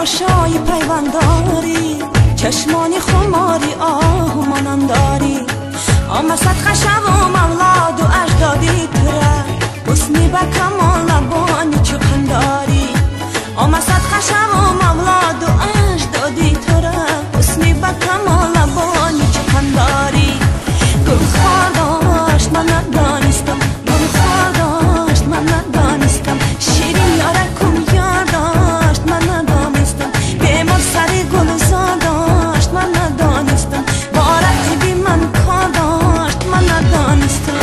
قاشای پیونداری چشمانی خماری آهمانان داری آمه صدقه شو مولاد و اجدادی تره حسنی به کمال لبانی چقنداری آمه صدقه شو مولاد و اجدادی تره حسنی به کمال لبانی چقنداری گل خار داشت من ندانستم گل خار داشت من ندانستم شیرین یاره کن یار داشت من ندانستم بیمار سری گل زار داشت من ندانستم بارتی بی من کار داشت من ندانستم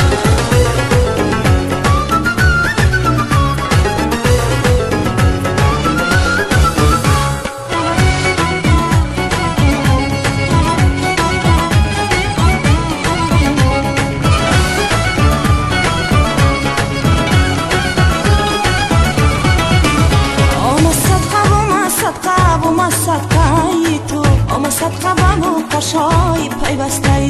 صدقه و قاشای پیوسته